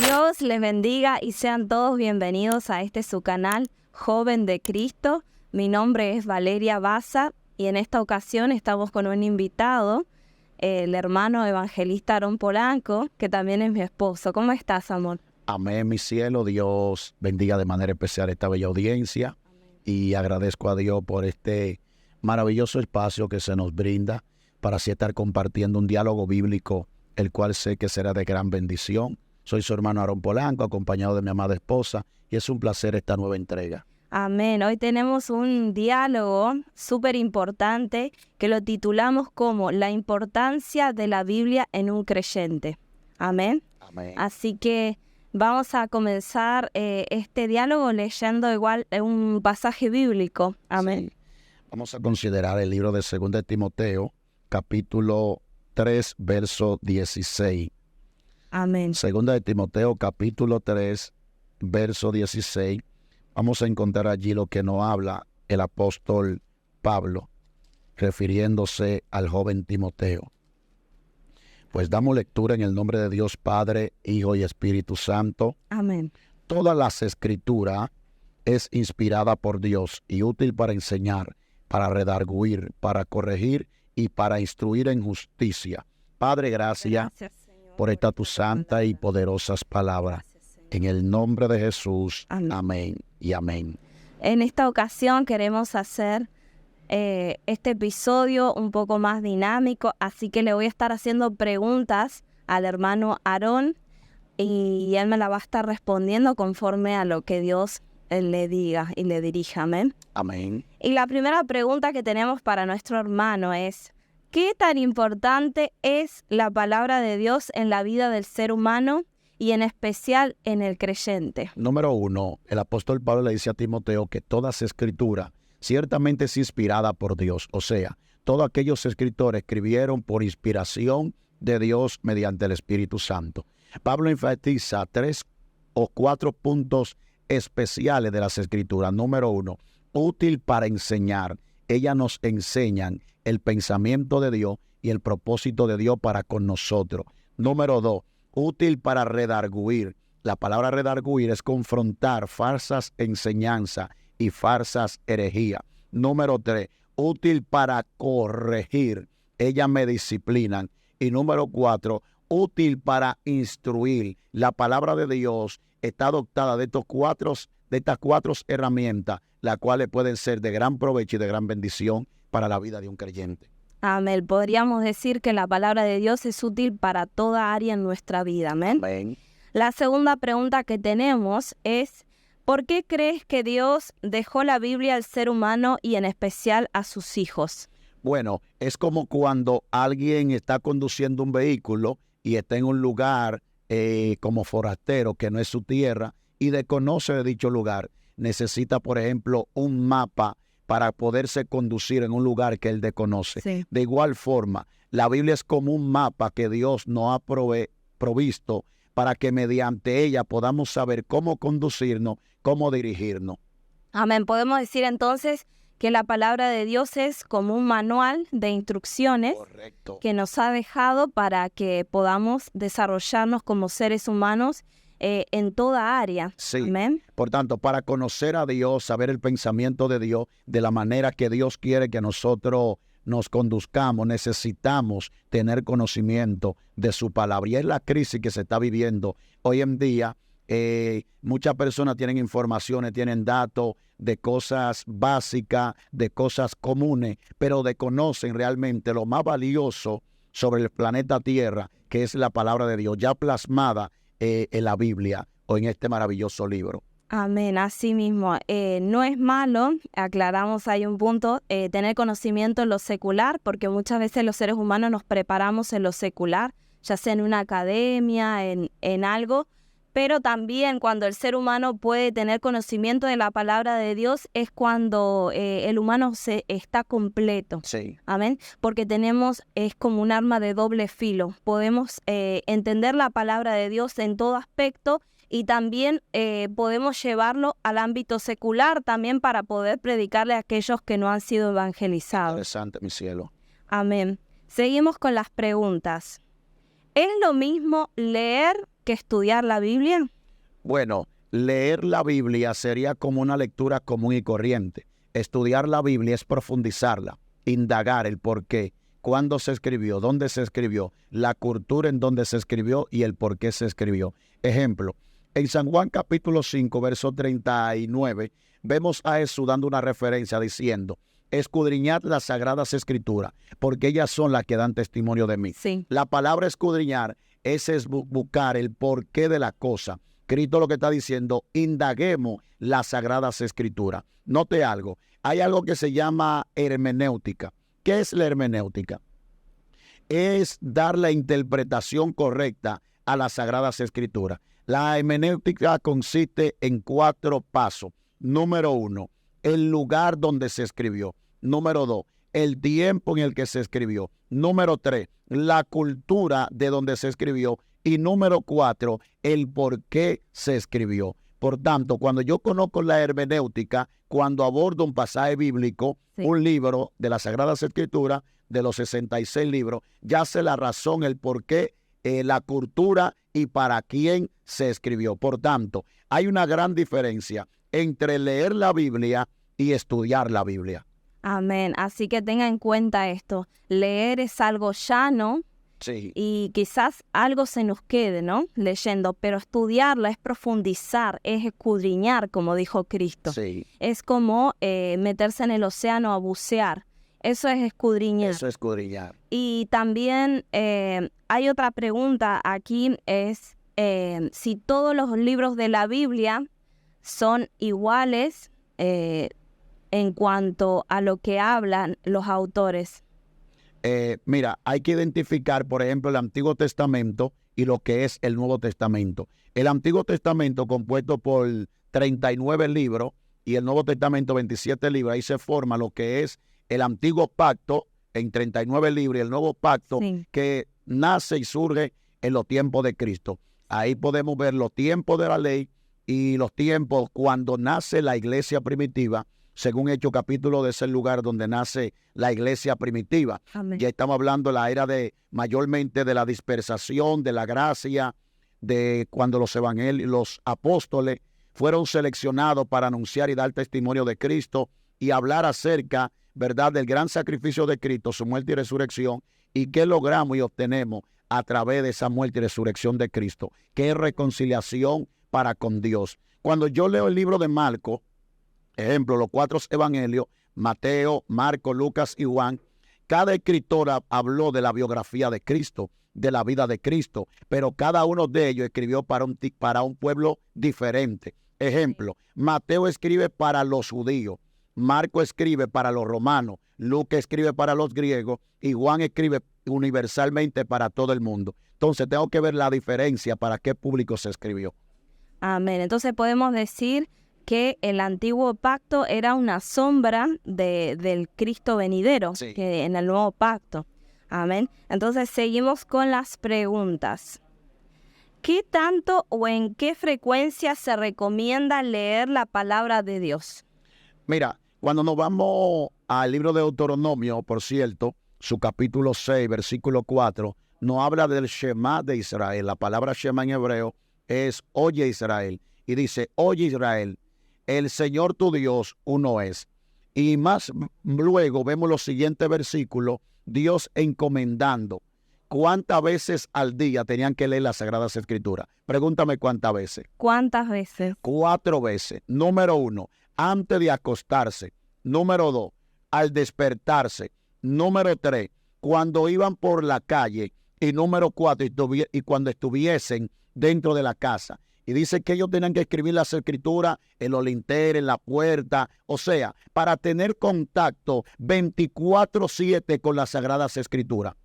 Dios les bendiga y sean todos bienvenidos a su canal Joven de Cristo. Mi nombre es Valeria Baza y en esta ocasión estamos con un invitado, el hermano evangelista Aarón Polanco, que también es mi esposo. ¿Cómo estás, amor? Amén, mi cielo. Dios bendiga de manera especial esta bella audiencia. Amén. Y agradezco a Dios por este maravilloso espacio que se nos brinda para así estar compartiendo un diálogo bíblico, el cual sé que será de gran bendición. Soy su hermano Aarón Polanco, acompañado de mi amada esposa, y es un placer esta nueva entrega. Amén. Hoy tenemos un diálogo súper importante que lo titulamos como La importancia de la Biblia en un creyente. Amén. Amén. Así que vamos a comenzar este diálogo leyendo igual un pasaje bíblico. Amén. Sí. Vamos a considerar el libro de 2 de Timoteo, capítulo 3, verso 16. Amén. 2 de Timoteo, capítulo 3, verso 16. Vamos a encontrar allí lo que nos habla el apóstol Pablo, refiriéndose al joven Timoteo. Pues damos lectura en el nombre de Dios Padre, Hijo y Espíritu Santo. Amén. Todas las escrituras es inspirada por Dios y útil para enseñar, para redarguir, para corregir y para instruir en justicia. Padre, gracias por esta tu santa y poderosas palabras. En el nombre de Jesús, amén y amén. En esta ocasión queremos hacer este episodio un poco más dinámico, así que le voy a estar haciendo preguntas al hermano Aarón y él me la va a estar respondiendo conforme a lo que Dios le diga y le dirija. Amén. Amén. Y la primera pregunta que tenemos para nuestro hermano es: ¿qué tan importante es la palabra de Dios en la vida del ser humano y en especial en el creyente? Número 1, el apóstol Pablo le dice a Timoteo que toda escritura ciertamente es inspirada por Dios. O sea, todos aquellos escritores escribieron por inspiración de Dios mediante el Espíritu Santo. Pablo enfatiza 3 o 4 puntos especiales de las escrituras. Número 1, útil para enseñar. Ellas nos enseñan el pensamiento de Dios y el propósito de Dios para con nosotros. Número 2, útil para redarguir. La palabra redarguir es confrontar falsas enseñanzas y falsas herejías. Número 3, útil para corregir. Ellas me disciplinan. Y número 4, útil para instruir. La palabra de Dios está dotada de estas cuatro herramientas, las cuales pueden ser de gran provecho y de gran bendición para la vida de un creyente. Amén. Podríamos decir que la palabra de Dios es útil para toda área en nuestra vida. Amén. Amén. La segunda pregunta que tenemos es: ¿por qué crees que Dios dejó la Biblia al ser humano y en especial a sus hijos? Bueno, es como cuando alguien está conduciendo un vehículo y está en un lugar como forastero, que no es su tierra, y desconoce de dicho lugar. Necesita, por ejemplo, un mapa para poderse conducir en un lugar que él desconoce. Sí. De igual forma, la Biblia es como un mapa que Dios nos ha provisto para que mediante ella podamos saber cómo conducirnos, cómo dirigirnos. Amén. Podemos decir entonces que la palabra de Dios es como un manual de instrucciones. Correcto. Que nos ha dejado para que podamos desarrollarnos como seres humanos en toda área. Sí. Amén. Por tanto, para conocer a Dios, saber el pensamiento de Dios, de la manera que Dios quiere que nosotros nos conduzcamos, necesitamos tener conocimiento de su palabra. Y es la crisis que se está viviendo hoy en día. Muchas personas tienen informaciones, tienen datos de cosas básicas, de cosas comunes, pero desconocen realmente lo más valioso sobre el planeta Tierra, que es la palabra de Dios, ya plasmada en la Biblia o en este maravilloso libro. Amén, así mismo. No es malo, aclaramos ahí un punto, tener conocimiento en lo secular, porque muchas veces los seres humanos nos preparamos en lo secular, ya sea en una academia, en algo, pero también cuando el ser humano puede tener conocimiento de la palabra de Dios es cuando el humano está completo. Sí. Amén. Porque es como un arma de doble filo. Podemos entender la palabra de Dios en todo aspecto y también podemos llevarlo al ámbito secular también para poder predicarle a aquellos que no han sido evangelizados. Interesante, mi cielo. Amén. Seguimos con las preguntas. ¿Es lo mismo leer que estudiar la Biblia? Bueno, leer la Biblia sería como una lectura común y corriente. Estudiar la Biblia es profundizarla, indagar el por qué, cuándo se escribió, dónde se escribió, la cultura en donde se escribió y el por qué se escribió. Ejemplo, en San Juan capítulo 5, verso 39, vemos a Jesús dando una referencia diciendo: escudriñad las sagradas escrituras, porque ellas son las que dan testimonio de mí. Sí. La palabra escudriñar es buscar el porqué de la cosa. Cristo lo que está diciendo: indaguemos las sagradas escrituras. Note algo, hay algo que se llama hermenéutica. ¿Qué es la hermenéutica? Es dar la interpretación correcta a las sagradas escrituras. La hermenéutica consiste en 4 pasos. Número 1, el lugar donde se escribió. Número 2, el tiempo en el que se escribió. Número 3, la cultura de donde se escribió. Y número 4, el por qué se escribió. Por tanto, cuando yo conozco la hermenéutica, cuando abordo un pasaje bíblico, Sí. un libro de las Sagradas Escrituras, de los 66 libros, ya sé la razón, el por qué, la cultura y para quién se escribió. Por tanto, hay una gran diferencia entre leer la Biblia y estudiar la Biblia. Amén. Así que tenga en cuenta esto. Leer es algo llano Sí. y quizás algo se nos quede, ¿no? Leyendo, pero estudiarla es profundizar, es escudriñar, como dijo Cristo. Sí. Es como meterse en el océano a bucear. Eso es escudriñar. Eso es escudriñar. Y también hay otra pregunta aquí, es si todos los libros de la Biblia son iguales en cuanto a lo que hablan los autores. Mira, hay que identificar, por ejemplo, el Antiguo Testamento y lo que es el Nuevo Testamento. El Antiguo Testamento, compuesto por 39 libros, y el Nuevo Testamento, 27 libros, ahí se forma lo que es el Antiguo Pacto, en 39 libros, y el Nuevo Pacto, Sí. que nace y surge en los tiempos de Cristo. Ahí podemos ver los tiempos de la ley y los tiempos cuando nace la iglesia primitiva, según Hechos capítulo, de ese lugar donde nace la iglesia primitiva. Amén. Ya estamos hablando de la era de mayormente de la dispersación, de la gracia, de cuando los evangelios, los apóstoles fueron seleccionados para anunciar y dar testimonio de Cristo y hablar acerca, ¿verdad?, del gran sacrificio de Cristo, su muerte y resurrección, y qué logramos y obtenemos a través de esa muerte y resurrección de Cristo, que es reconciliación para con Dios. Cuando yo leo el libro de Marcos, ejemplo, los 4 evangelios, Mateo, Marcos, Lucas y Juan, cada escritor habló de la biografía de Cristo, de la vida de Cristo, pero cada uno de ellos escribió para un pueblo diferente. Ejemplo, Mateo escribe para los judíos, Marcos escribe para los romanos, Lucas escribe para los griegos y Juan escribe universalmente para todo el mundo. Entonces tengo que ver la diferencia para qué público se escribió. Amén. Entonces podemos decir que el antiguo pacto era una sombra del Cristo venidero, Sí. que en el nuevo pacto. Amén. Entonces seguimos con las preguntas. ¿Qué tanto o en qué frecuencia se recomienda leer la palabra de Dios? Mira, cuando nos vamos al libro de Deuteronomio, por cierto, su capítulo 6, versículo 4, nos habla del Shema de Israel. La palabra Shema en hebreo es oye Israel. Y dice, oye Israel, el Señor tu Dios uno es. Y más luego vemos los siguientes versículos, Dios encomendando. ¿Cuántas veces al día tenían que leer las Sagradas Escrituras? Pregúntame cuántas veces. ¿Cuántas veces? 4 veces. Número 1, antes de acostarse. Número 2, al despertarse. Número 3, cuando iban por la calle. Y número 4, y cuando estuviesen dentro de la casa. Y dice que ellos tenían que escribir las escrituras en los linternos, en la puerta. O sea, para tener contacto 24/7 con las Sagradas Escrituras.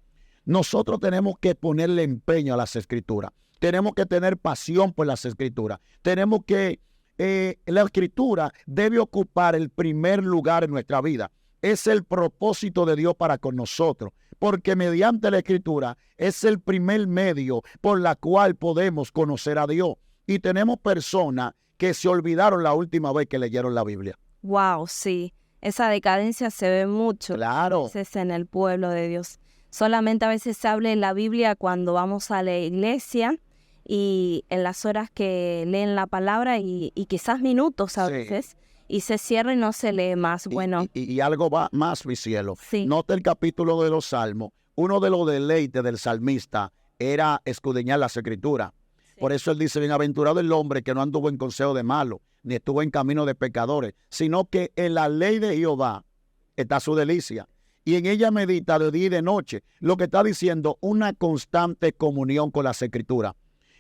Nosotros tenemos que ponerle empeño a las Escrituras. Tenemos que tener pasión por las Escrituras. Tenemos que, la Escritura debe ocupar el primer lugar en nuestra vida. Es el propósito de Dios para con nosotros, porque mediante la Escritura es el primer medio por la cual podemos conocer a Dios. Y tenemos personas que se olvidaron la última vez que leyeron la Biblia. Wow, sí. Esa decadencia se ve mucho. Claro. A veces en el pueblo de Dios. Solamente a veces se habla en la Biblia cuando vamos a la iglesia y en las horas que leen la palabra y quizás minutos a Sí. veces, y se cierra y no se lee más. Bueno, Y algo va más, mi cielo. sí. Nota el capítulo de los Salmos. Uno de los deleites del salmista era escudriñar las escrituras. Sí. Por eso él dice, bienaventurado el hombre que no anduvo en consejo de malos, ni estuvo en camino de pecadores, sino que en la ley de Jehová está su delicia. Y en ella medita de día y de noche. Lo que está diciendo, una constante comunión con las escrituras.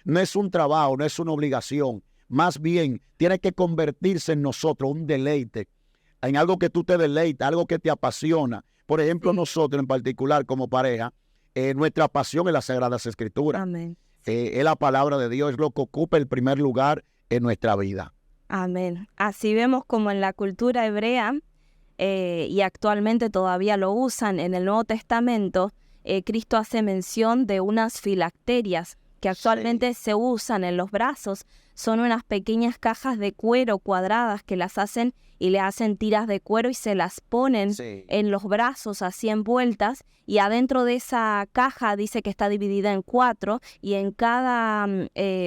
No es un trabajo, no es una obligación. Más bien, tiene que convertirse en nosotros un deleite, en algo que tú te deleitas, algo que te apasiona. Por ejemplo, Sí. nosotros en particular como pareja, nuestra pasión es las Sagradas Escrituras. Amén. Es la palabra de Dios, es lo que ocupa el primer lugar en nuestra vida. Amén. Así vemos como en la cultura hebrea, y actualmente todavía lo usan en el Nuevo Testamento, Cristo hace mención de unas filacterias que actualmente se usan en los brazos. Son unas pequeñas cajas de cuero cuadradas que las hacen y le hacen tiras de cuero y se las ponen Sí. en los brazos así envueltas, y adentro de esa caja dice que está dividida en 4 y en cada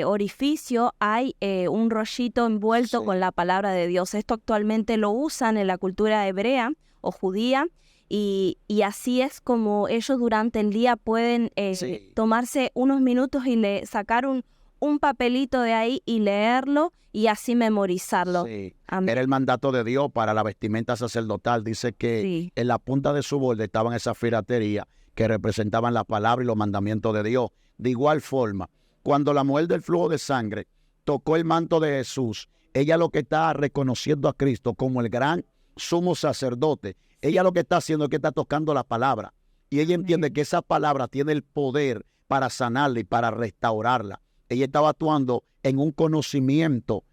orificio hay un rollito envuelto Sí. con la palabra de Dios. Esto actualmente lo usan en la cultura hebrea o judía, y así es como ellos durante el día pueden Sí. tomarse unos minutos y sacar un papelito de ahí y leerlo y así memorizarlo. Sí. Amén. Era el mandato de Dios para la vestimenta sacerdotal. Dice que Sí. en la punta de su borde estaban esas filaterías que representaban la palabra y los mandamientos de Dios. De igual forma, cuando la mujer del flujo de sangre tocó el manto de Jesús, ella lo que está reconociendo a Cristo como el gran sumo sacerdote. Ella lo que está haciendo es que está tocando la palabra. Y ella entiende que esa palabra tiene el poder para sanarla y para restaurarla. Ella estaba actuando en un conocimiento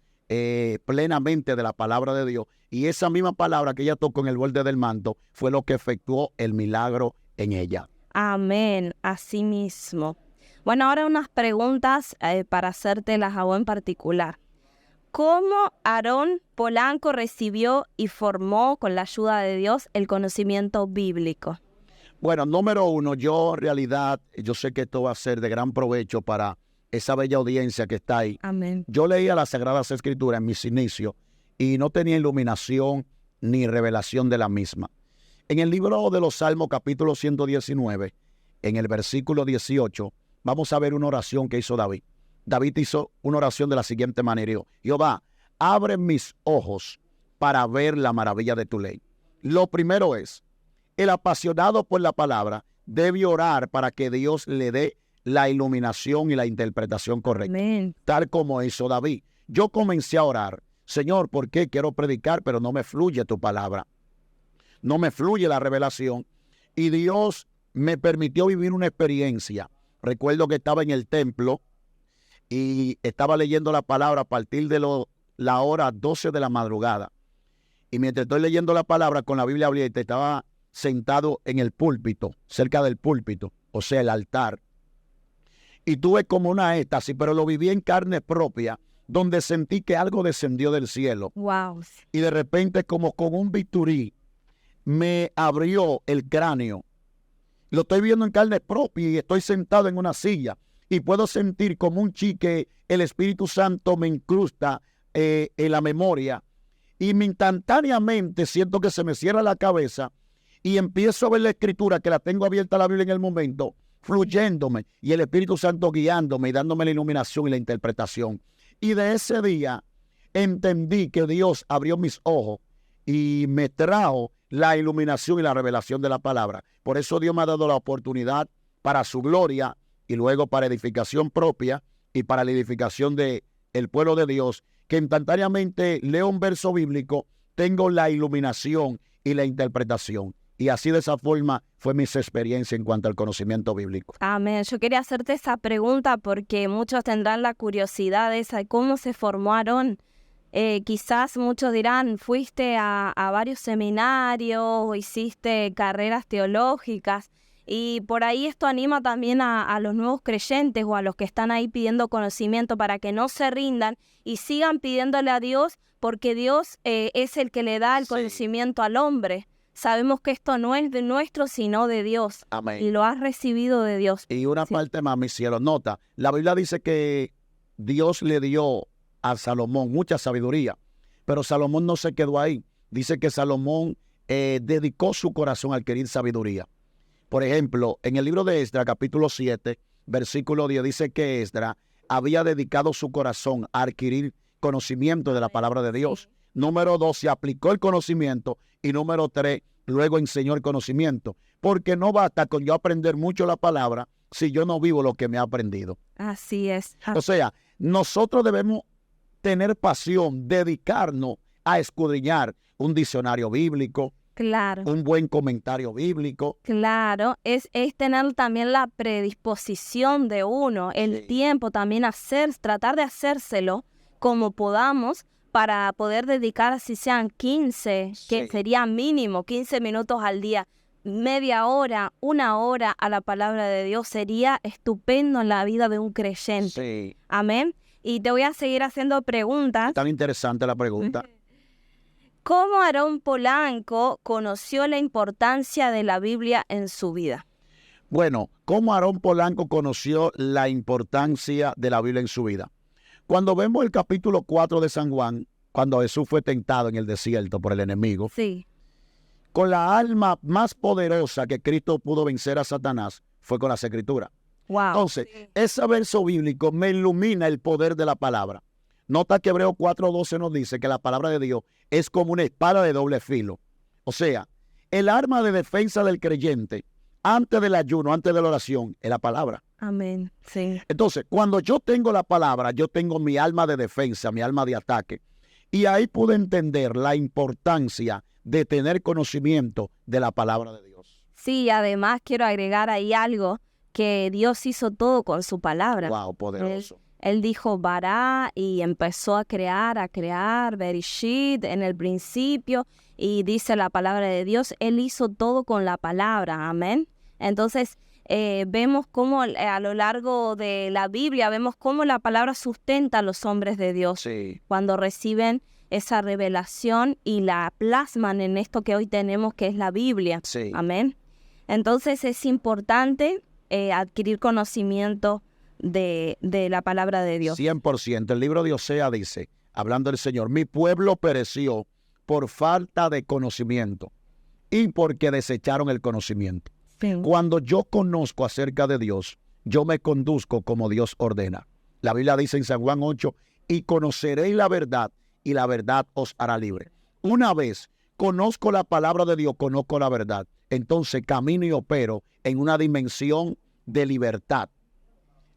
plenamente de la palabra de Dios. Y esa misma palabra que ella tocó en el borde del manto fue lo que efectuó el milagro en ella. Amén, así mismo. Bueno, ahora unas preguntas para hacértelas a vos en particular. ¿Cómo Aarón Polanco recibió y formó con la ayuda de Dios el conocimiento bíblico? Bueno, número uno, yo en realidad, yo sé que esto va a ser de gran provecho para esa bella audiencia que está ahí. Amén. Yo leía las Sagradas Escrituras en mis inicios y no tenía iluminación ni revelación de la misma. En el libro de los Salmos, capítulo 119, en el versículo 18, vamos a ver una oración que hizo David. David hizo una oración de la siguiente manera: dijo, Jehová, abre mis ojos para ver la maravilla de tu ley. Lo primero es, el apasionado por la palabra debe orar para que Dios le dé la iluminación y la interpretación correcta, Amén. tal como hizo David. Yo comencé a orar, Señor, ¿por qué quiero predicar, pero no me fluye tu palabra? No me fluye la revelación. Y Dios me permitió vivir una experiencia. Recuerdo que estaba en el templo y estaba leyendo la palabra a partir de la hora 12 de la madrugada. Y mientras estoy leyendo la palabra con la Biblia abierta, estaba sentado en el púlpito, cerca del púlpito, o sea, el altar. Y tuve como una éxtasis, pero lo viví en carne propia, donde sentí que algo descendió del cielo. Wow. Y de repente, como con un bisturí, me abrió el cráneo. Lo estoy viendo en carne propia y estoy sentado en una silla. Y puedo sentir como un chique, el Espíritu Santo me incrusta en la memoria. Y instantáneamente siento que se me cierra la cabeza y empiezo a ver la escritura, que la tengo abierta la Biblia en el momento, fluyéndome, y el Espíritu Santo guiándome y dándome la iluminación y la interpretación. Y de ese día entendí que Dios abrió mis ojos y me trajo la iluminación y la revelación de la palabra. Por eso Dios me ha dado la oportunidad para su gloria y luego para edificación propia y para la edificación del pueblo de Dios, que instantáneamente leo un verso bíblico, tengo la iluminación y la interpretación. Y así, de esa forma, fue mi experiencia en cuanto al conocimiento bíblico. Amén. Yo quería hacerte esa pregunta porque muchos tendrán la curiosidad esa de cómo se formó Aarón. Quizás muchos dirán, fuiste a varios seminarios, hiciste carreras teológicas, y por ahí esto anima también a los nuevos creyentes o a los que están ahí pidiendo conocimiento para que no se rindan y sigan pidiéndole a Dios, porque Dios es el que le da el conocimiento al hombre. sabemos que esto no es de nuestro, sino de Dios. Amén. Y lo has recibido de Dios. Y una Sí. parte más, mi cielo, nota, la Biblia dice que Dios le dio a Salomón mucha sabiduría, pero Salomón no se quedó ahí. Dice que Salomón dedicó su corazón a adquirir sabiduría. Por ejemplo, en el libro de Esdras, capítulo 7, versículo 10, dice que Esdras había dedicado su corazón a adquirir conocimiento de la palabra de Dios. Número 2, se aplicó el conocimiento. Y número 3, luego enseñó el conocimiento. Porque no basta con yo aprender mucho la palabra si yo no vivo lo que me he aprendido. Así es. O sea, nosotros debemos tener pasión, dedicarnos a escudriñar un diccionario bíblico, Claro. un buen comentario bíblico. Claro, es tener también la predisposición de uno, el Sí. tiempo también tratar de hacérselo como podamos para poder dedicar, si sean 15, que Sí. sería mínimo 15 minutos al día, media hora, una hora a la palabra de Dios, sería estupendo en la vida de un creyente. Sí. Amén. Y te voy a seguir haciendo preguntas. Tan interesante la pregunta. ¿Cómo Aarón Polanco conoció la importancia de la Biblia en su vida? Bueno, ¿cómo Aarón Polanco conoció la importancia de la Biblia en su vida? Cuando vemos el capítulo 4 de San Juan, cuando Jesús fue tentado en el desierto por el enemigo, Sí. con la alma más poderosa que Cristo pudo vencer a Satanás, fue con las Escrituras. Wow. Entonces, ese verso bíblico me ilumina el poder de la palabra. Nota que Hebreos 4:12 nos dice que la palabra de Dios es como una espada de doble filo. O sea, el arma de defensa del creyente antes del ayuno, antes de la oración, es la palabra. Amén. Sí. Entonces, cuando yo tengo la palabra, yo tengo mi alma de defensa, mi alma de ataque. Y ahí pude entender la importancia de tener conocimiento de la palabra de Dios. Sí, además quiero agregar ahí algo, que Dios hizo todo con su palabra. Wow, poderoso. Él dijo Bará y empezó a crear, Bereshit en el principio, y dice la palabra de Dios, Él hizo todo con la palabra, amén. Entonces, vemos cómo a lo largo de la Biblia, vemos cómo la palabra sustenta a los hombres de Dios. Sí. Cuando reciben esa revelación y la plasman en esto que hoy tenemos, que es la Biblia. Sí. Amén. Entonces es importante adquirir conocimiento de la palabra de Dios. 100%. El libro de Osea dice, hablando del Señor, mi pueblo pereció por falta de conocimiento y porque desecharon el conocimiento. Sí. Cuando yo conozco acerca de Dios, yo me conduzco como Dios ordena. La Biblia dice en San Juan 8, y conoceréis la verdad, y la verdad os hará libre. Una vez conozco la palabra de Dios, conozco la verdad, entonces camino y opero en una dimensión de libertad.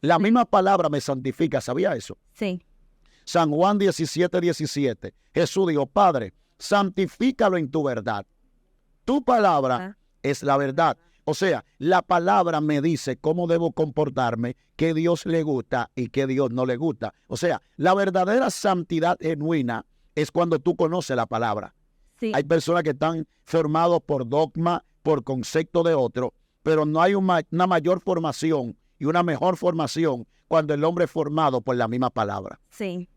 La misma palabra me santifica, ¿sabía eso? Sí. San Juan 17:17. Jesús dijo, Padre, santifícalo en tu verdad. Tu palabra es la verdad. O sea, la palabra me dice cómo debo comportarme, qué Dios le gusta y qué Dios no le gusta. O sea, la verdadera santidad genuina es cuando tú conoces la palabra. Sí. Hay personas que están formados por dogma, por concepto de otro, pero no hay una mayor formación y una mejor formación cuando el hombre es formado por la misma palabra. Sí.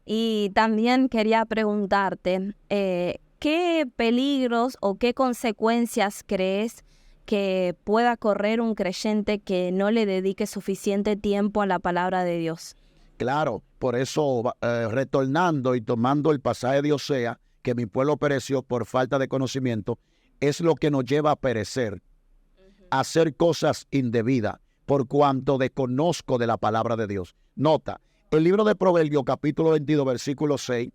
Y también quería preguntarte, ¿qué peligros o qué consecuencias crees que pueda correr un creyente que no le dedique suficiente tiempo a la palabra de Dios? Claro, por eso retornando y tomando el pasaje de Osea, que mi pueblo pereció por falta de conocimiento, es lo que nos lleva a perecer, a hacer cosas indebidas, por cuanto desconozco de la palabra de Dios. Nota, el libro de Proverbios, capítulo 22, versículo 6,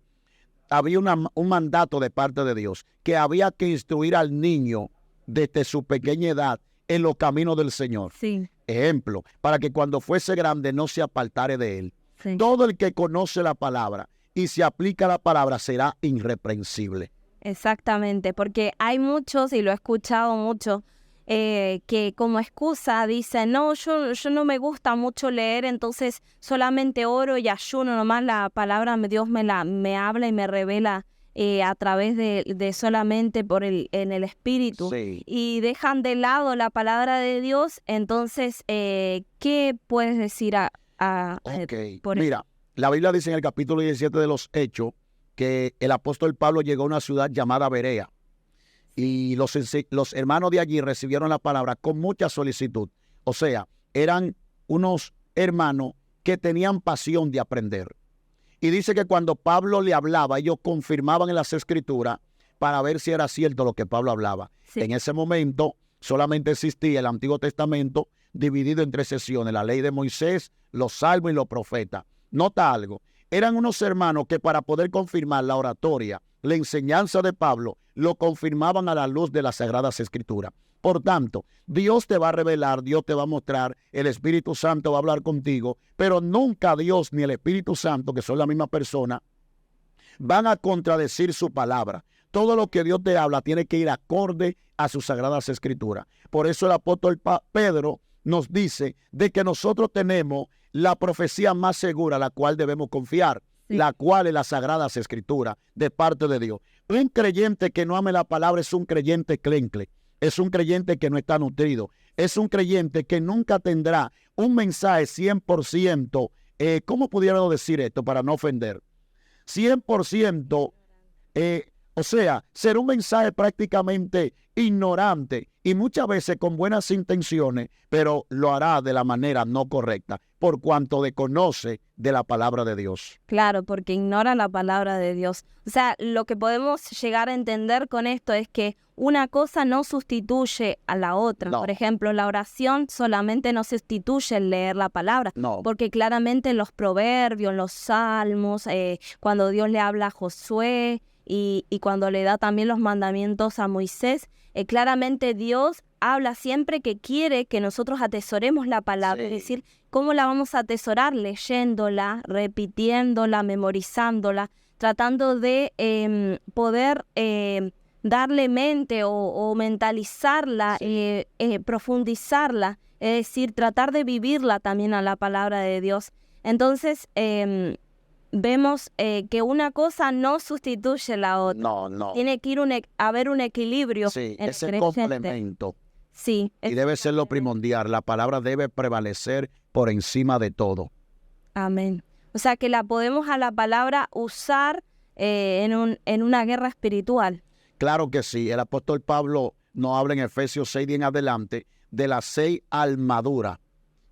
había un mandato de parte de Dios, que había que instruir al niño desde su pequeña edad en los caminos del Señor. Sí. Ejemplo, para que cuando fuese grande no se apartare de él. Sí. Todo el que conoce la palabra y se aplica a la palabra será irreprensible. Exactamente, porque hay muchos, y lo he escuchado mucho, que como excusa dicen, no, yo no me gusta mucho leer, entonces solamente oro y ayuno, nomás la palabra Dios me habla y me revela a través de solamente en el Espíritu. Sí. Y dejan de lado la palabra de Dios. Entonces, ¿qué puedes decir por eso? Mira, la Biblia dice en el capítulo 17 de los Hechos que el apóstol Pablo llegó a una ciudad llamada Berea. y los hermanos de allí recibieron la palabra con mucha solicitud. O sea, eran unos hermanos que tenían pasión de aprender. Y dice que cuando Pablo le hablaba, ellos confirmaban en las Escrituras para ver si era cierto lo que Pablo hablaba. Sí. En ese momento solamente existía el Antiguo Testamento dividido en 3 secciones, la ley de Moisés, los salmos y los profetas. Nota algo, eran unos hermanos que para poder confirmar la oratoria, la enseñanza de Pablo, lo confirmaban a la luz de las Sagradas Escrituras. Por tanto, Dios te va a revelar, Dios te va a mostrar, el Espíritu Santo va a hablar contigo, pero nunca Dios ni el Espíritu Santo, que son la misma persona, van a contradecir su palabra. Todo lo que Dios te habla tiene que ir acorde a sus Sagradas Escrituras. Por eso el apóstol Pedro nos dice de que nosotros tenemos la profecía más segura, la cual debemos confiar, la cual es las Sagradas Escrituras de parte de Dios. Un creyente que no ame la palabra es un creyente clencle. Es un creyente que no está nutrido. Es un creyente que nunca tendrá un mensaje 100%, ¿cómo pudiéramos decir esto para no ofender? 100%, o sea, será un mensaje prácticamente ignorante y muchas veces con buenas intenciones, pero lo hará de la manera no correcta, por cuanto desconoce de la palabra de Dios. Claro, porque ignora la palabra de Dios. O sea, lo que podemos llegar a entender con esto es que una cosa no sustituye a la otra. No. Por ejemplo, la oración solamente no sustituye el leer la palabra, no. Porque claramente los proverbios, los salmos, cuando Dios le habla a Josué y cuando le da también los mandamientos a Moisés, claramente Dios habla siempre que quiere que nosotros atesoremos la palabra, sí. Es decir, ¿cómo la vamos a atesorar? Leyéndola, repitiéndola, memorizándola, tratando de poder darle mente o mentalizarla, sí. Profundizarla, es decir, tratar de vivirla también a la palabra de Dios. Entonces, vemos que una cosa no sustituye la otra. No. Tiene que haber un equilibrio. Sí, es el complemento. Sí. Y debe ser lo primordial. La palabra debe prevalecer por encima de todo. Amén. O sea que la podemos a la palabra usar en una guerra espiritual. Claro que sí. El apóstol Pablo nos habla en Efesios 6 en adelante de las 6 armaduras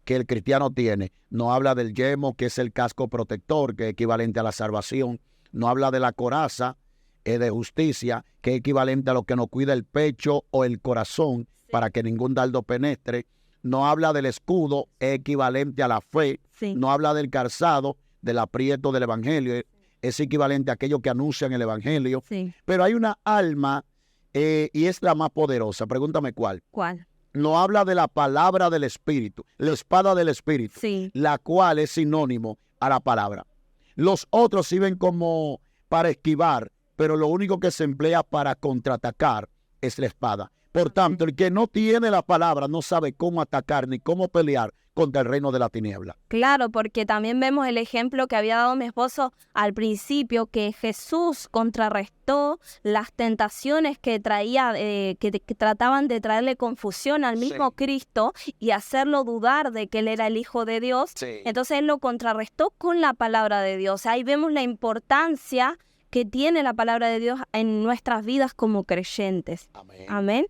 que el cristiano tiene. No habla del yelmo, que es el casco protector, que es equivalente a la salvación. No habla de la coraza, de justicia, que es equivalente a lo que nos cuida el pecho o el corazón, sí. Para que ningún dardo penetre. No habla del escudo, es equivalente a la fe. Sí. No habla del calzado, del aprieto del evangelio, es equivalente a aquello que anuncian el evangelio. Sí. Pero hay una alma, y es la más poderosa. Pregúntame cuál. ¿Cuál? No habla de la palabra del Espíritu, la espada del Espíritu, sí. La cual es sinónimo a la palabra. Los otros sirven como para esquivar, pero lo único que se emplea para contraatacar es la espada. Por tanto, el que no tiene la palabra no sabe cómo atacar ni cómo pelear contra el reino de la tiniebla. Claro, porque también vemos el ejemplo que había dado mi esposo al principio, que Jesús contrarrestó las tentaciones que traía, que trataban de traerle confusión al mismo, sí. Cristo y hacerlo dudar de que él era el Hijo de Dios. Sí. Entonces él lo contrarrestó con la palabra de Dios. Ahí vemos la importancia que tiene la palabra de Dios en nuestras vidas como creyentes. Amén.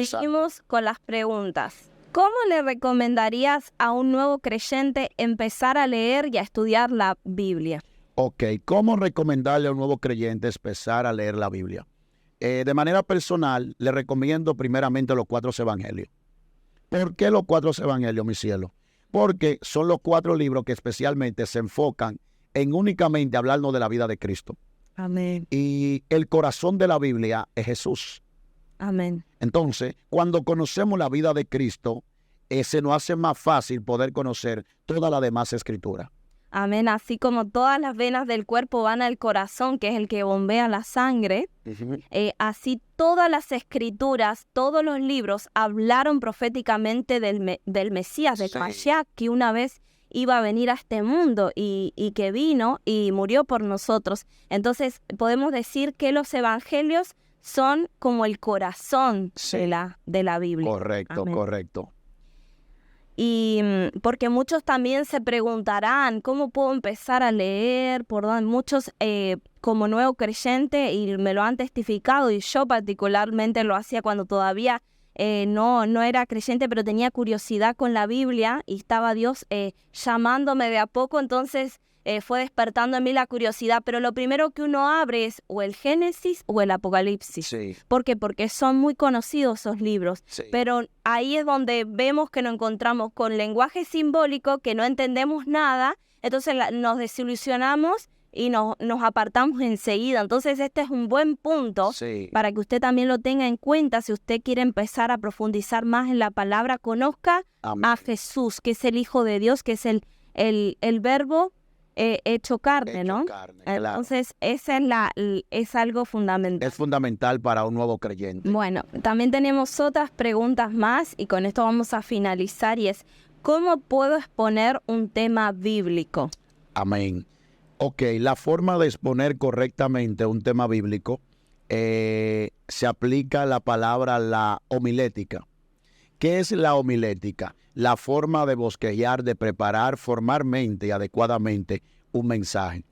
Seguimos con las preguntas. ¿Cómo le recomendarías a un nuevo creyente empezar a leer y a estudiar la Biblia? Ok, ¿cómo recomendarle a un nuevo creyente empezar a leer la Biblia? De manera personal, le recomiendo primeramente los 4 evangelios. ¿Por qué los 4 evangelios, mi cielo? Porque son los 4 libros que especialmente se enfocan en únicamente hablarnos de la vida de Cristo. Amén. Y el corazón de la Biblia es Jesús. Amén. Entonces, cuando conocemos la vida de Cristo, se nos hace más fácil poder conocer toda la demás escritura. Amén. Así como todas las venas del cuerpo van al corazón, que es el que bombea la sangre, así todas las escrituras, todos los libros hablaron proféticamente del Mesías, del Mashiach, que una vez iba a venir a este mundo y que vino y murió por nosotros. Entonces, podemos decir que los evangelios son como el corazón, sí. de la Biblia. Correcto, Amén. Correcto. Y porque muchos también se preguntarán, ¿cómo puedo empezar a leer? Muchos como nuevo creyente, y me lo han testificado, y yo particularmente lo hacía cuando todavía no era creyente, pero tenía curiosidad con la Biblia y estaba Dios llamándome de a poco, entonces fue despertando en mí la curiosidad. Pero lo primero que uno abre es o el Génesis o el Apocalipsis. Sí. ¿Por qué? Porque son muy conocidos esos libros. Sí. Pero ahí es donde vemos que nos encontramos con lenguaje simbólico, que no entendemos nada, entonces nos desilusionamos y nos apartamos enseguida. Entonces este es un buen punto para que usted también lo tenga en cuenta. Si usted quiere empezar a profundizar más en la palabra, conozca a Jesús, que es el Hijo de Dios, que es el verbo hecho carne, ¿no? Claro. Entonces esa es algo fundamental. Es fundamental para un nuevo creyente. Bueno, también tenemos otras preguntas más y con esto vamos a finalizar, y es, ¿cómo puedo exponer un tema bíblico? Amén. Ok, la forma de exponer correctamente un tema bíblico se aplica la palabra la homilética. ¿Qué es la homilética? La forma de bosquejar, de preparar formalmente y adecuadamente un mensaje.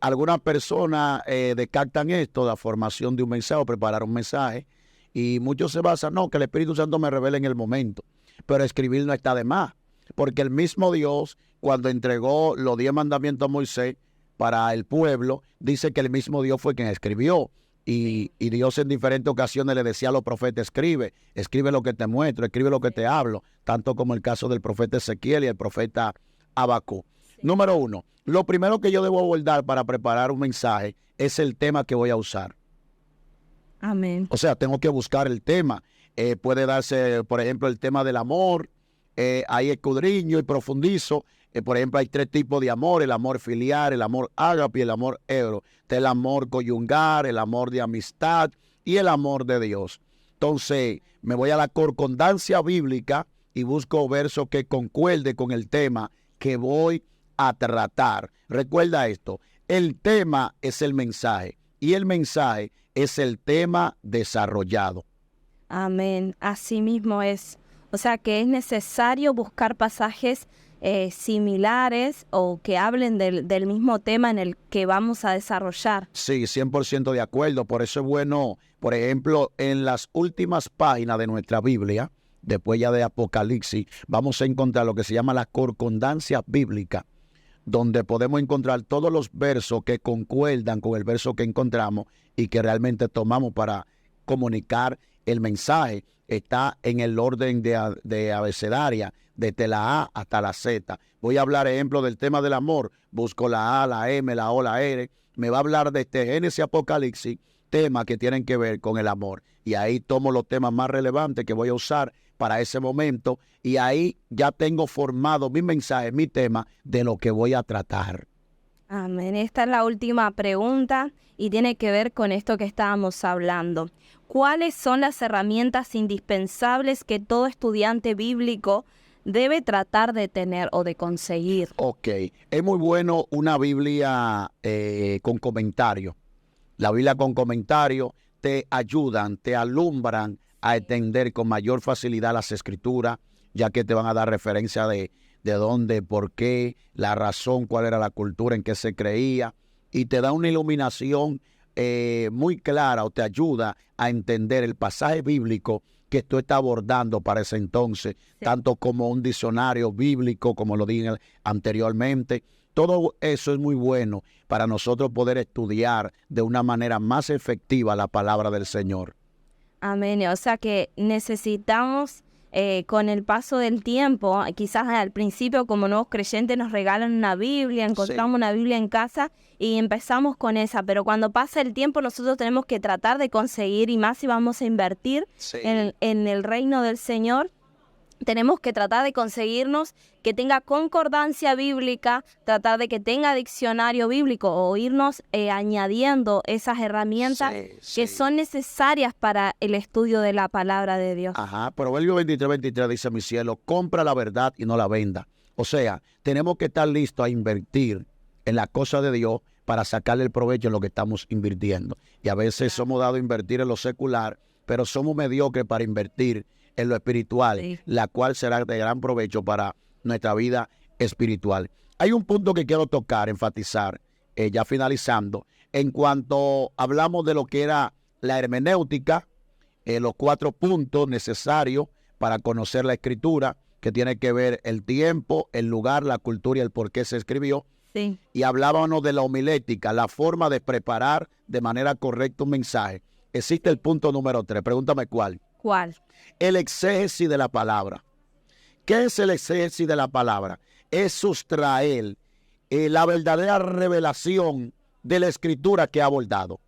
Algunas personas descartan esto, la formación de un mensaje o preparar un mensaje, y muchos se basan, no, que el Espíritu Santo me revele en el momento, pero escribir no está de más, porque el mismo Dios, cuando entregó los 10 mandamientos a Moisés para el pueblo, dice que el mismo Dios fue quien escribió. Y Dios en diferentes ocasiones le decía a los profetas, escribe lo que te muestro, escribe lo que te hablo, tanto como el caso del profeta Ezequiel y el profeta Habacuc. Número 1, lo primero que yo debo abordar para preparar un mensaje es el tema que voy a usar. Amén. O sea, tengo que buscar el tema. Puede darse, por ejemplo, el tema del amor. Ahí escudriño y profundizo. Por ejemplo, hay 3 tipos de amor: el amor filial, el amor ágape y el amor eros. El amor conyugal, el amor de amistad y el amor de Dios. Entonces, me voy a la concordancia bíblica y busco versos que concuerde con el tema que voy a tratar. Recuerda esto, el tema es el mensaje y el mensaje es el tema desarrollado. Amén, así mismo es. O sea que es necesario buscar pasajes similares o que hablen del mismo tema en el que vamos a desarrollar. Sí, 100% de acuerdo. Por eso es bueno, por ejemplo, en las últimas páginas de nuestra Biblia, después ya de Apocalipsis, vamos a encontrar lo que se llama la concordancia bíblica, donde podemos encontrar todos los versos que concuerdan con el verso que encontramos y que realmente tomamos para comunicar el mensaje. Está en el orden de abecedaria, desde la A hasta la Z. Voy a hablar, ejemplo, del tema del amor. Busco la A, la M, la O, la R. Me va a hablar de este Génesis, Apocalipsis, temas que tienen que ver con el amor. Y ahí tomo los temas más relevantes que voy a usar para ese momento. Y ahí ya tengo formado mi mensaje, mi tema, de lo que voy a tratar. Amén. Esta es la última pregunta y tiene que ver con esto que estábamos hablando. ¿Cuáles son las herramientas indispensables que todo estudiante bíblico debe tratar de tener o de conseguir? Ok, es muy bueno una Biblia con comentario. La Biblia con comentario te ayudan, te alumbran a entender con mayor facilidad las escrituras, ya que te van a dar referencia de dónde, por qué, la razón, cuál era la cultura en que se creía, y te da una iluminación muy clara, o te ayuda a entender el pasaje bíblico que tú estás abordando para ese entonces, tanto como un diccionario bíblico, como lo dije anteriormente. Todo eso es muy bueno para nosotros poder estudiar de una manera más efectiva la palabra del Señor. Amén. O sea que necesitamos, con el paso del tiempo, quizás al principio como nuevos creyentes nos regalan una Biblia, encontramos una Biblia en casa y empezamos con esa, pero cuando pasa el tiempo nosotros tenemos que tratar de conseguir, y más si vamos a invertir en el reino del Señor, tenemos que tratar de conseguirnos que tenga concordancia bíblica, tratar de que tenga diccionario bíblico o irnos añadiendo esas herramientas que son necesarias para el estudio de la palabra de Dios. Ajá, Proverbio 23 dice: mi cielo, compra la verdad y no la venda. O sea, tenemos que estar listos a invertir en la cosa de Dios para sacarle el provecho en lo que estamos invirtiendo. Y a veces somos dados a invertir en lo secular, pero somos mediocres para invertir en lo espiritual, Sí. la cual será de gran provecho para nuestra vida espiritual. Hay un punto que quiero tocar, enfatizar, ya finalizando, en cuanto hablamos de lo que era la hermenéutica, los 4 puntos necesarios para conocer la escritura, que tiene que ver el tiempo, el lugar, la cultura y el por qué se escribió. Sí. Y hablábamos de la homilética, la forma de preparar de manera correcta un mensaje. Existe el punto número 3. Pregúntame cuál. ¿Cuál? El exégesis de la palabra. ¿Qué es el exégesis de la palabra? Es sustraer la verdadera revelación de la escritura que ha abordado.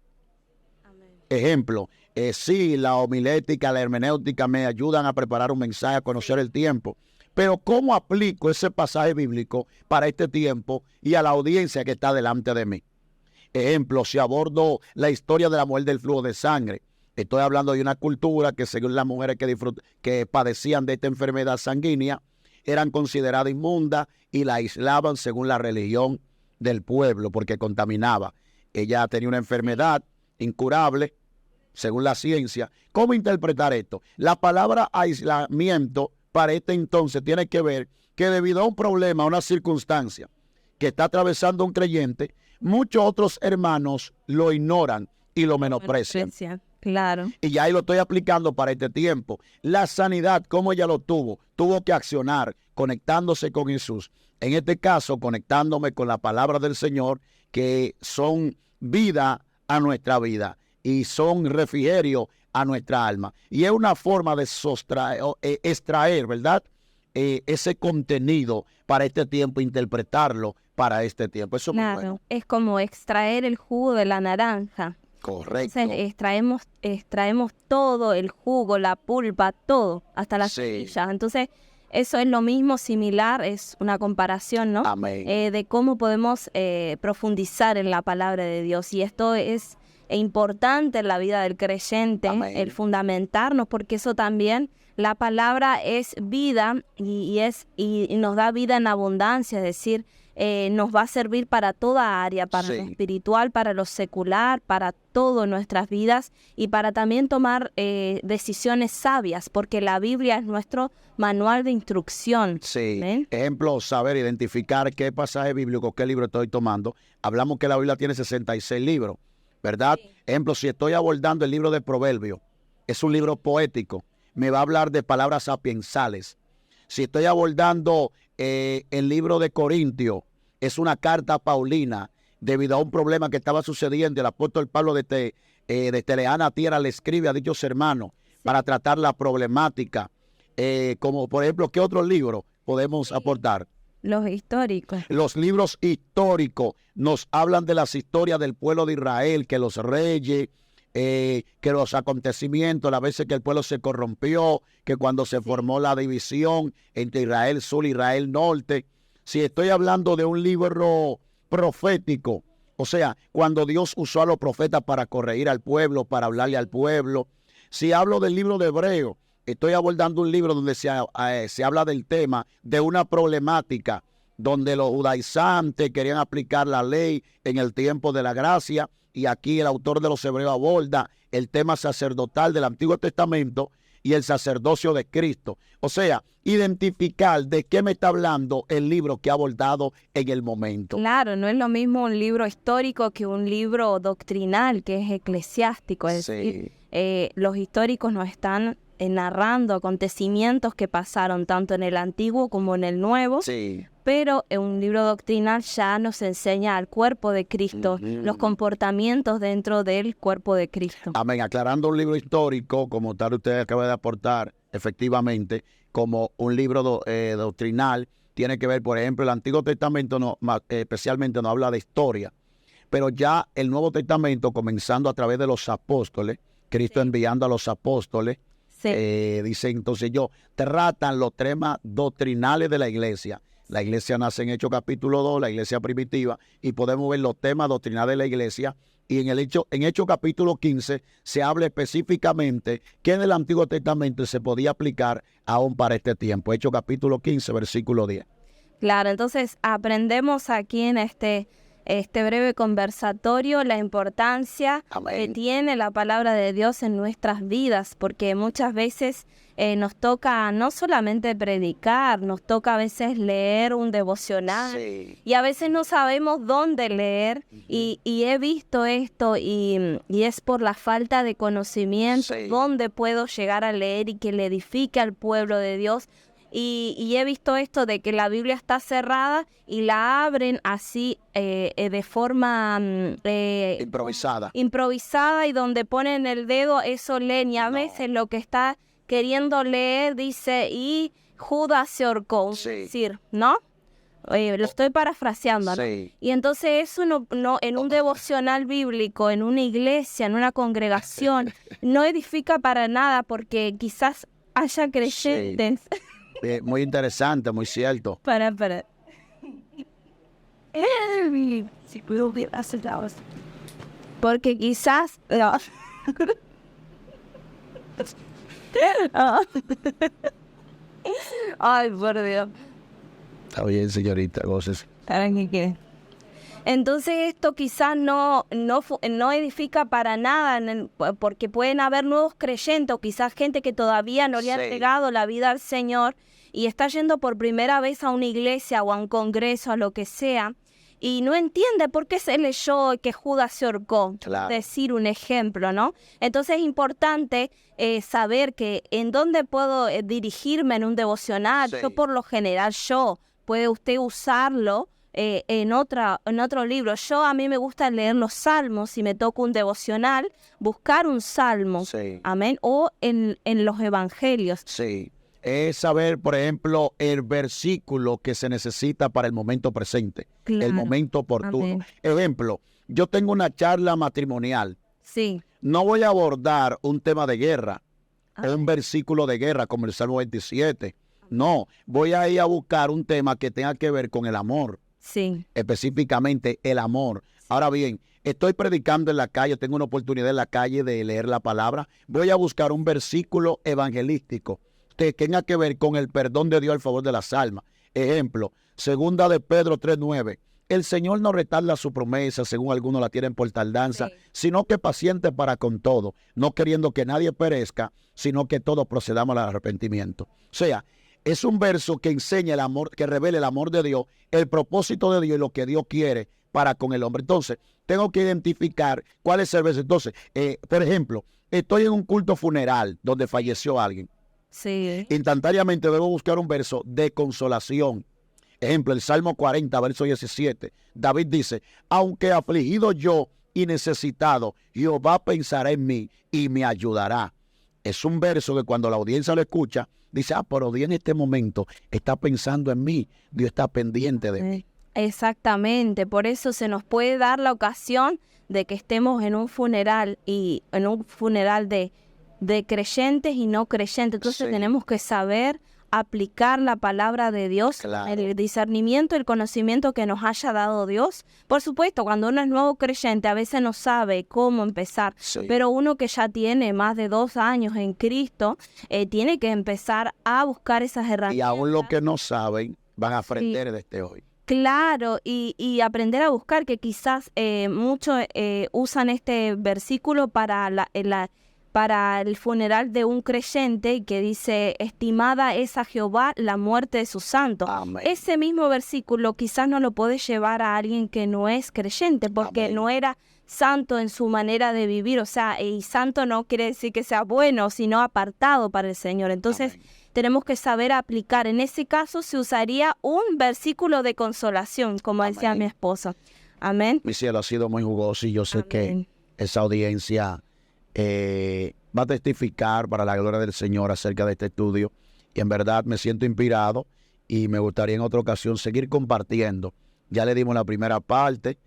Amén. Ejemplo, sí, la homilética, la hermenéutica me ayudan a preparar un mensaje, a conocer el tiempo. Pero ¿cómo aplico ese pasaje bíblico para este tiempo y a la audiencia que está delante de mí? Ejemplo, si abordo la historia de la mujer del flujo de sangre, estoy hablando de una cultura que según las mujeres que padecían de esta enfermedad sanguínea, eran consideradas inmundas y la aislaban según la religión del pueblo porque contaminaba. Ella tenía una enfermedad incurable, según la ciencia. ¿Cómo interpretar esto? La palabra aislamiento para este entonces tiene que ver que debido a un problema, a una circunstancia que está atravesando un creyente, muchos otros hermanos lo ignoran y lo menosprecian. Claro. Y ya ahí lo estoy aplicando para este tiempo. La sanidad, ¿cómo ella lo tuvo? Tuvo que accionar conectándose con Jesús. En este caso, conectándome con la palabra del Señor, que son vida a nuestra vida y son refrigerio a nuestra alma. Y es una forma de extraer, ¿verdad? Ese contenido para este tiempo, interpretarlo para este tiempo. Eso es muy bueno. Es como extraer el jugo de la naranja. Correcto. Entonces extraemos todo, el jugo, la pulpa, todo, hasta las semillas. Entonces eso es lo mismo, similar, es una comparación, ¿no? Amén. De cómo podemos profundizar en la palabra de Dios. Y esto es importante en la vida del creyente, el fundamentarnos, porque eso también, la palabra es vida y nos da vida en abundancia, es decir, nos va a servir para toda área, para lo espiritual, para lo secular, para todo nuestras vidas y para también tomar decisiones sabias, porque la Biblia es nuestro manual de instrucción. Sí. ¿Ven? Ejemplo, saber identificar qué pasaje bíblico, qué libro estoy tomando. Hablamos que la Biblia tiene 66 libros, ¿verdad? Sí. Ejemplo, si estoy abordando el libro de Proverbios, es un libro poético, me va a hablar de palabras sapiensales. Si estoy abordando el libro de Corintios, es una carta paulina debido a un problema que estaba sucediendo. El apóstol Pablo de lejana tierra le escribe a dichos hermanos para tratar la problemática. Como por ejemplo, ¿qué otros libros podemos aportar? Los históricos. Los libros históricos nos hablan de las historias del pueblo de Israel, que los reyes, que los acontecimientos, las veces que el pueblo se corrompió, que cuando se formó la división entre Israel Sur y Israel Norte. Si estoy hablando de un libro profético, o sea, cuando Dios usó a los profetas para corregir al pueblo, para hablarle al pueblo. Si hablo del libro de Hebreo, estoy abordando un libro donde se habla del tema de una problemática donde los judaizantes querían aplicar la ley en el tiempo de la gracia. Y aquí el autor de los Hebreos aborda el tema sacerdotal del Antiguo Testamento y el sacerdocio de Cristo. O sea, identificar de qué me está hablando el libro que ha abordado en el momento. Claro, no es lo mismo un libro histórico que un libro doctrinal, que es eclesiástico. Es decir, los históricos nos están narrando acontecimientos que pasaron tanto en el Antiguo como en el Nuevo. Sí. Pero en un libro doctrinal ya nos enseña al cuerpo de Cristo, los comportamientos dentro del cuerpo de Cristo. Amén. Aclarando un libro histórico, como tal usted acaba de aportar, efectivamente, como un libro doctrinal, tiene que ver, por ejemplo, el Antiguo Testamento especialmente no habla de historia, pero ya el Nuevo Testamento, comenzando a través de los apóstoles, Cristo enviando a los apóstoles, dice entonces tratan los temas doctrinales de la iglesia. La iglesia nace en Hechos capítulo 2, la iglesia primitiva, y podemos ver los temas doctrinales de la iglesia. Y en Hechos capítulo 15 se habla específicamente que del Antiguo Testamento se podía aplicar aún para este tiempo. Hechos capítulo 15, versículo 10. Claro, entonces aprendemos aquí en este este breve conversatorio la importancia que tiene la palabra de Dios en nuestras vidas, porque muchas veces nos toca no solamente predicar, nos toca a veces leer un devocional y a veces no sabemos dónde leer y he visto esto y es por la falta de conocimiento dónde puedo llegar a leer y que le edifique al pueblo de Dios. Y he visto esto de que la Biblia está cerrada y la abren así de forma improvisada y donde ponen el dedo, eso leen y a veces lo que está queriendo leer dice, y Judas se ahorcó, es decir, ¿no? Lo estoy parafraseando, ¿no? Y entonces eso no en un devocional bíblico, en una iglesia, en una congregación, no edifica para nada porque quizás haya creyentes. Muy interesante, muy cierto. Para. Porque quizás... No. Ay, por Dios. Está bien, señorita, goces. ¿Para qué quiere? Entonces esto quizás no edifica para nada, porque pueden haber nuevos creyentes o quizás gente que todavía no le ha entregado la vida al Señor y está yendo por primera vez a una iglesia o a un congreso, a lo que sea, y no entiende por qué se leyó que Judas se ahorcó, decir un ejemplo, ¿no? Entonces es importante saber que en dónde puedo dirigirme en un devocional. Yo por lo general, puede usted usarlo en otro libro. A mí me gusta leer los salmos, si me toca un devocional, buscar un salmo, amén, o en los evangelios. Es saber, por ejemplo, el versículo que se necesita para el momento presente, el momento oportuno. Amén. Ejemplo, yo tengo una charla matrimonial. No voy a abordar un tema de guerra, un versículo de guerra como el Salmo 27. No, voy a ir a buscar un tema que tenga que ver con el amor. Específicamente el amor. Ahora bien, estoy predicando en la calle, tengo una oportunidad en la calle de leer la palabra. Voy a buscar un versículo evangelístico que tenga que ver con el perdón de Dios al favor de las almas. Ejemplo, segunda de Pedro 3:9. El Señor no retarda su promesa, según algunos la tienen por tardanza, sino que paciente para con todo, no queriendo que nadie perezca, sino que todos procedamos al arrepentimiento. O sea, es un verso que enseña el amor, que revela el amor de Dios, el propósito de Dios y lo que Dios quiere para con el hombre. Entonces, tengo que identificar cuál es el verso. Entonces, por ejemplo, estoy en un culto funeral donde falleció alguien. Instantáneamente debo buscar un verso de consolación. Ejemplo, el Salmo 40, verso 17. David dice, aunque afligido yo y necesitado, Jehová pensará en mí y me ayudará. Es un verso que cuando la audiencia lo escucha, dice, pero Dios en este momento está pensando en mí, Dios está pendiente de mí. Exactamente, por eso se nos puede dar la ocasión de que estemos en un funeral y en un funeral de creyentes y no creyentes. Entonces tenemos que saber aplicar la palabra de Dios, el discernimiento, el conocimiento que nos haya dado Dios. Por supuesto, cuando uno es nuevo creyente, a veces no sabe cómo empezar, pero uno que ya tiene más de 2 años en Cristo, tiene que empezar a buscar esas herramientas. Y aún los que no saben, van a aprender desde hoy. Claro, y aprender a buscar, que quizás muchos usan este versículo para el funeral de un creyente que dice, estimada es a Jehová la muerte de sus santos. Ese mismo versículo quizás no lo puede llevar a alguien que no es creyente, porque no era santo en su manera de vivir. O sea, y santo no quiere decir que sea bueno, sino apartado para el Señor. Entonces, tenemos que saber aplicar. En ese caso se usaría un versículo de consolación, como decía mi esposa. Amén. Mi cielo, ha sido muy jugoso y yo sé que esa audiencia va a testificar para la gloria del Señor acerca de este estudio. Y en verdad me siento inspirado y me gustaría en otra ocasión seguir compartiendo. Ya le dimos la primera parte,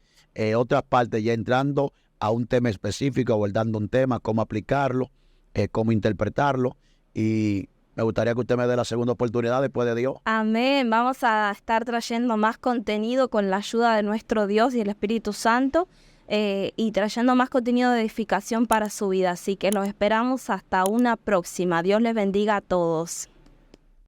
otras partes ya entrando a un tema específico, abordando un tema, cómo aplicarlo, cómo interpretarlo. Y me gustaría que usted me dé la segunda oportunidad después de Dios. Amén. Vamos a estar trayendo más contenido con la ayuda de nuestro Dios y el Espíritu Santo. Y trayendo más contenido de edificación para su vida. Así que los esperamos hasta una próxima. Dios les bendiga a todos.